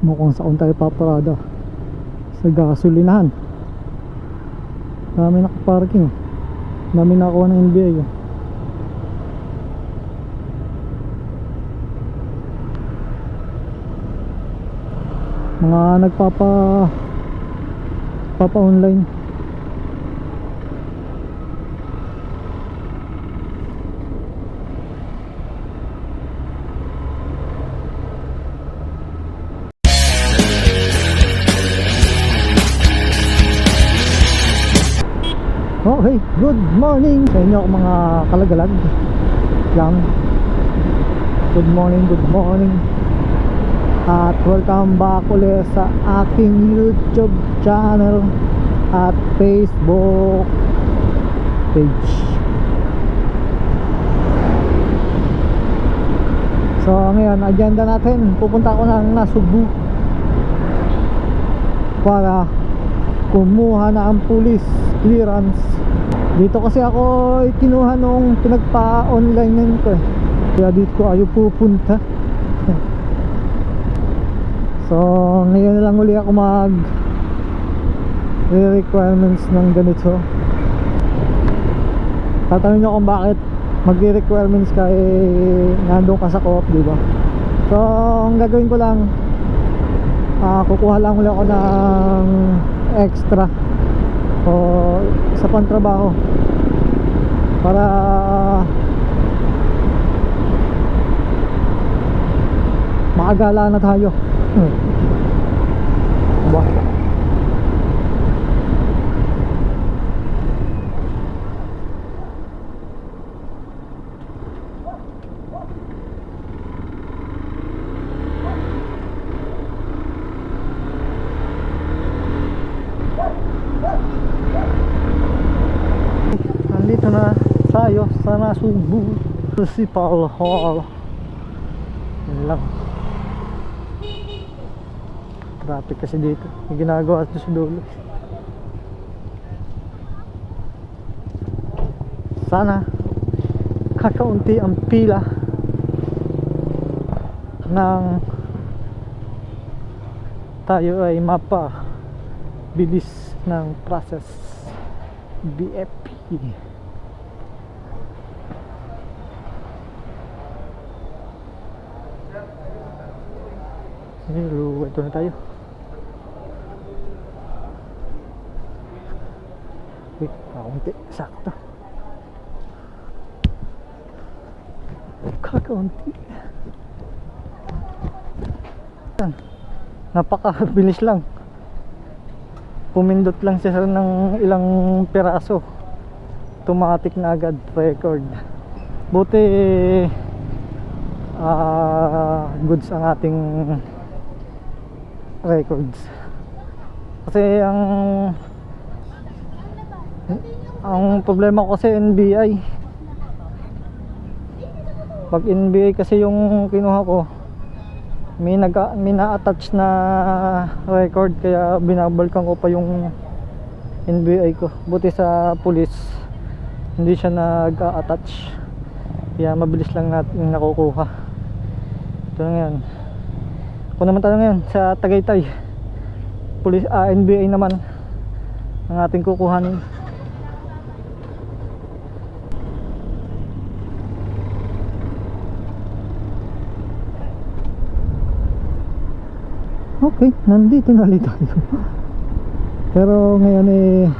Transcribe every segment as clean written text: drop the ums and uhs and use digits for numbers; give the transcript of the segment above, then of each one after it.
Mukhang saan tayo paparada? Sa gasolinahan. Dami nakaparking. Dami nakakuha ng NBI. Mga papa online. Okay, good morning sa inyo mga kalagalag. Yan. Good morning, good morning. At welcome back ulit sa aking YouTube channel at Facebook page. So ngayon, agenda natin, pupunta ako ng Nasugbu para kumuha na ang police clearance. Dito kasi ako kinuha nung pinagpa-online ko kaya dito ko ayaw pupunta. So ngayon lang uli ako mag requirements ng ganito. Tatanungin nyo kung bakit mag-requirements ka nandun ka sa co-op, diba? So ang gagawin ko lang, kukuha lang ulit ako ng extra o isa pang trabaho para makagala na tayo. Nandito na tayo sa Nasugbu Municipal Hall. Yan lang. Traffic kasi dito. May ginagawa ito sa dulo. Sana kakaunti ang pila nang tayo ay mapabilis ng process BFP. Hello, ito na tayo. Wait, kakaunti, sakto. Kakaunti. Napakabilis lang. Pumindot lang siya ng ilang piraso, automatic na agad record. Buti goods ang ating records. Kasi ang problema ko kasi NBI. Pag NBI kasi yung kinuha ko, may na-attach na record, kaya binabalikan ko pa yung NBI ko. Buti sa police hindi siya nag-attach, kaya mabilis lang natin nakukuha. Ito na yan. Kung naman tayo ngayon sa Tagaytay, police, NBI naman ang ating kukuhanin. Okay, nandito na ulit tayo. Pero ngayon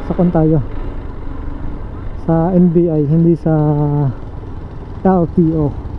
sa tayo sa NBI, hindi sa LTO.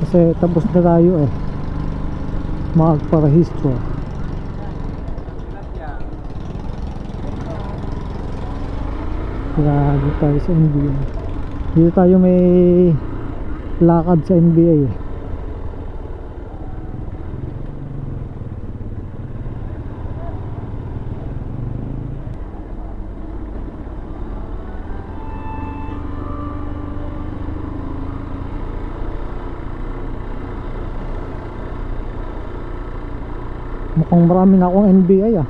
Kasi tapos na tayo magparehistro. Kaya dito tayo sa NBI. Dito tayo may lakad sa NBI. Mukhang marami na akong NBI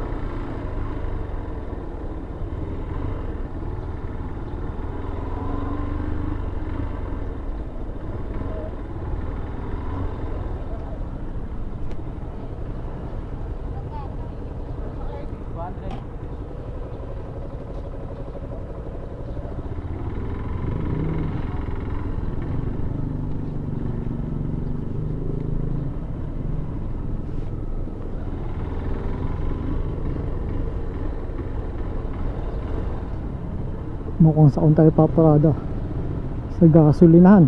mukhang saan tayo paparada. Sa gasolinahan.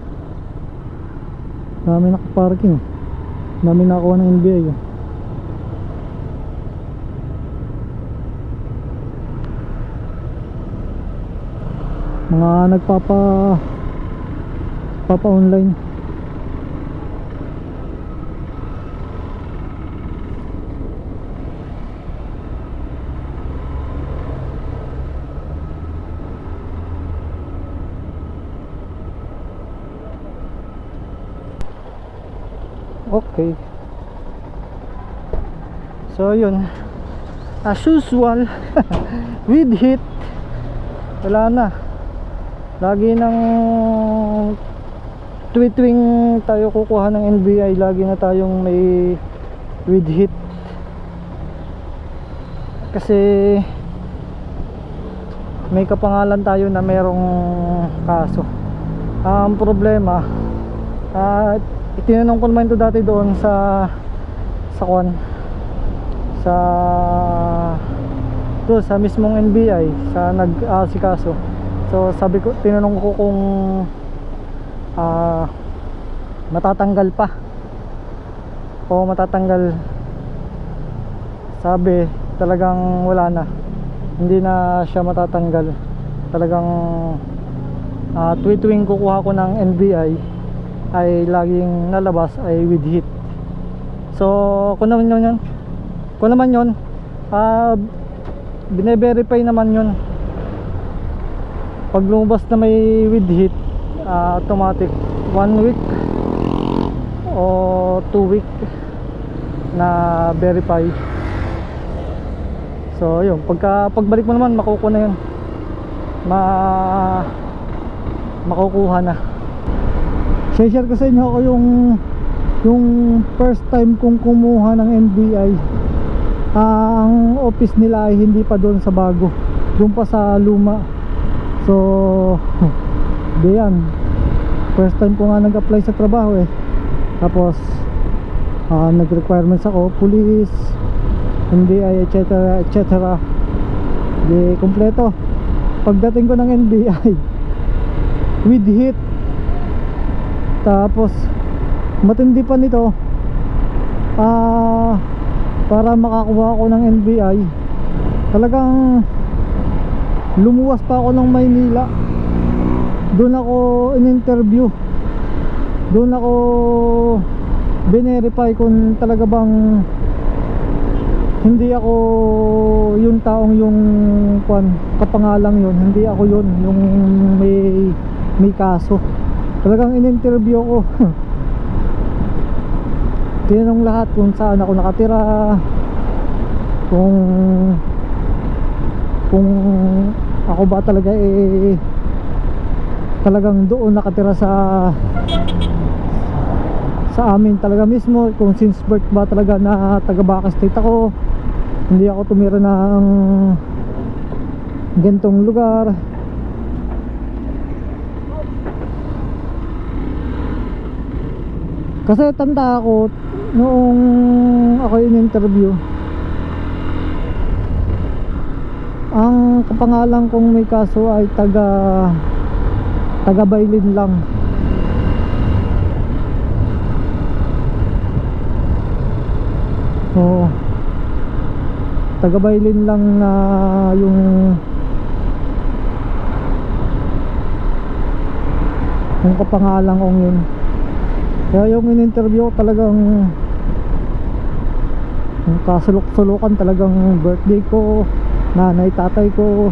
Dami nakaparking. Dami nakakuha ng NBI. Mga nagpapa online. Okay. So yun, as usual with heat, wala na. Lagi ng tuwing tayo kukuha ng NBI, lagi na tayong may with heat. Kasi may kapangalan tayo na merong kaso. Ang problema, itinanong ko naman ito dati doon sa mismong NBI, sa nag-asikaso. So sabi ko, tinanong ko kung matatanggal pa o matatanggal. Sabi talagang wala na, hindi na siya matatanggal. Talagang tuwing kukuha ko ng NBI ay laging nalabas ay with heat. So kung naman yun, bine-verify naman yun. Pag lumabas na may with heat, automatic 1 week o 2 week na verify. So yun, pagbalik mo naman, makukuha na yun, makukuha na. Share ko sa inyo ako yung first time kong kumuha ng NBI. Ang office nila ay hindi pa doon sa bago, doon pa sa luma. So diyan, first time ko nga nag-apply sa trabaho Tapos nag-requirements ako, police, NBI, etc. Di kompleto. Pagdating ko ng NBI with heat, tapos matindi pa nito, para makakuha ako ng NBI, talagang lumuwas pa ako ng Maynila. Doon ako in-interview, doon ako binerify kung talaga bang hindi ako yung taong yung kapangalang yun, hindi ako yun yung may kaso. Talagang in-interview ko. Tinanong lahat kung saan ako nakatira, kung ako ba talaga talagang doon nakatira sa amin talaga mismo, kung since birth ba talaga na taga Baca State ako, hindi ako tumira ng gantong lugar. Kasi tanda ako noong ako in-interview, ang kapangalan kong may kaso ay taga Bailin lang. Oo, taga Bailin lang na yung kapangalan kong yun. Kaya yung in-interview talagang kasulok-sulukan, talagang birthday ko, nanay, tatay ko,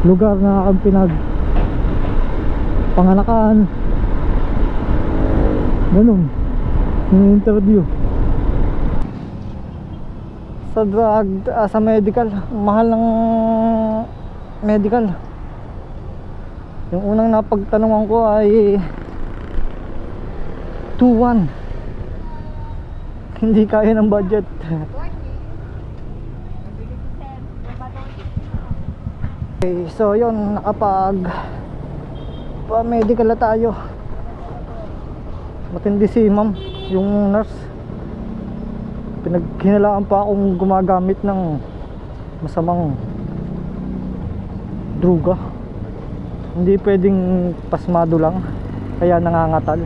lugar na akong panganakan, ganun yung interview. Sa sa medical, mahal ng medical. Yung unang napagtanungan ko ay 2,100. Hindi kaya ng budget. Okay, so yun, medical na tayo. Matindi si ma'am, yung nurse. Pinaghinalaan pa akong gumagamit ng masamang druga. Hindi pwedeng pasmado lang, kaya nangangatal.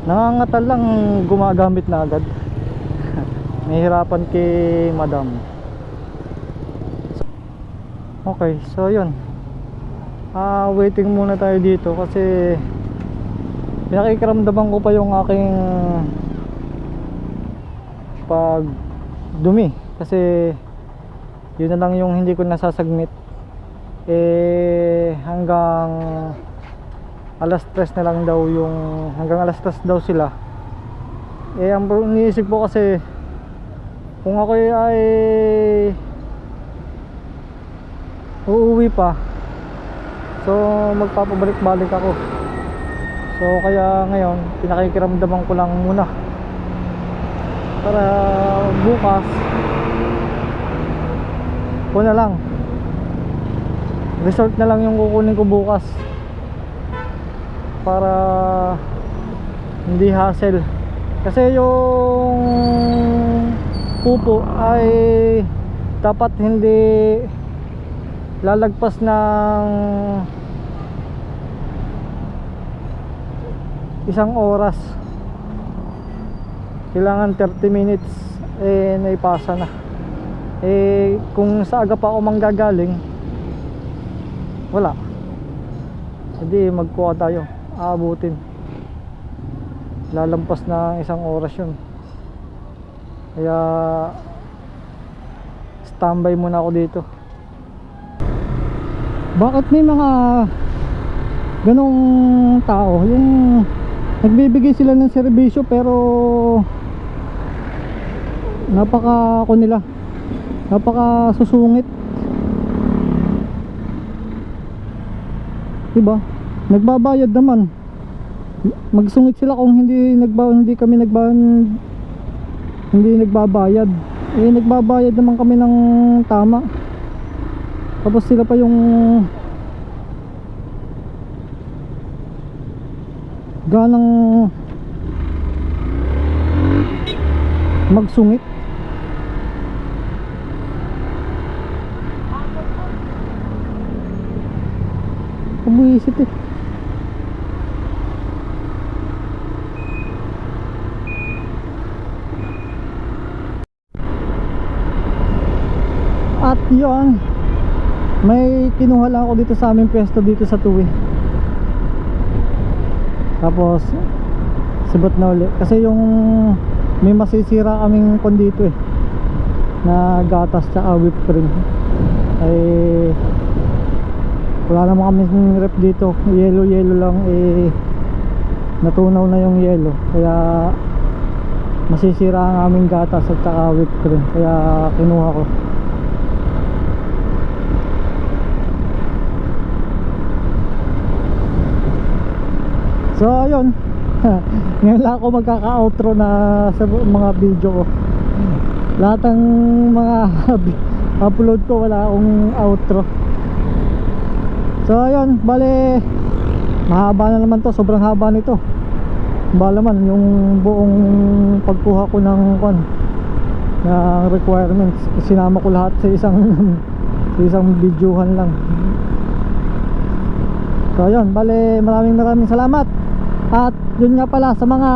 Nangangatal lang, gumagamit na agad. Nahihirapan kay madam. Okay, so yun. Waiting muna tayo dito kasi pinakikiramdaman ko pa yung aking pag dumi. Kasi yun na lang yung hindi ko nasasagmit. Hanggang alas 3 na lang daw yung, hanggang alas 3 daw sila. Ang iniisip ko kasi kung ako ay uuwi pa, so magpapabalik-balik ako. So kaya ngayon pinakikiramdaman ko lang muna para bukas ko na lang, resort na lang yung kukunin ko bukas para hindi hassle. Kasi yung pupo ay dapat hindi lalagpas ng 1 oras. Kailangan 30 minutes naipasa na. Kung sa aga pa ako manggagaling, wala, hindi magkuha tayo, aabutin, lalampas na 1 oras yun. Kaya standby muna ako dito. Bakit may mga ganong tao, yung nagbibigay sila ng serbisyo pero napaka susungit, diba? Nagbabayad naman, magsungit sila kung hindi nagbabayad. Nagbabayad naman kami ng tama, tapos sila pa yung ganang magsungit. Kabuisit eh. At yun, may kinuha lang ako dito sa aming pwesto dito sa Tuwi. Tapos sibat na uli kasi yung may masisira kaming kon dito na gatas tsaka whipped cream. Wala naman kaming rep dito, yellow lang, natunaw na yung yellow, kaya masisira ang aming gatas at tsaka whipped cream, kaya kinuha ko. So ayun, ngayon lang ako magkaka-outro na sa mga video ko. Lahat ng mga upload ko wala akong outro. So ayun, bale mahaba na naman to, sobrang haba nito. Bala man yung buong pagkuha ko ng requirements, sinama ko lahat sa isang videohan lang. So ayun, bale maraming salamat. At yun nga pala sa mga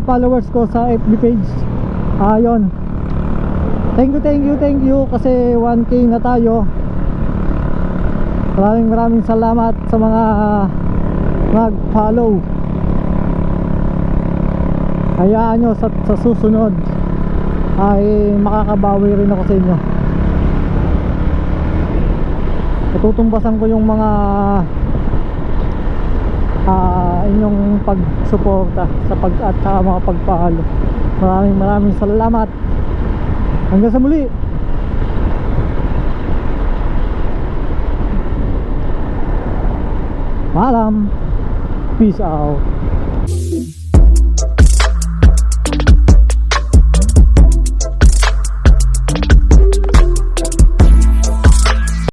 followers ko sa FB page, ayun, thank you kasi 1K na tayo. Maraming salamat sa mga nag-follow. Hayaan nyo sa susunod ay makakabawi rin ako sa inyo. Tutumbasan ko yung mga inyong pagsuporta sa at saka mga pagpahalo. Maraming salamat. Hanggang sa muli. Paalam. Peace out.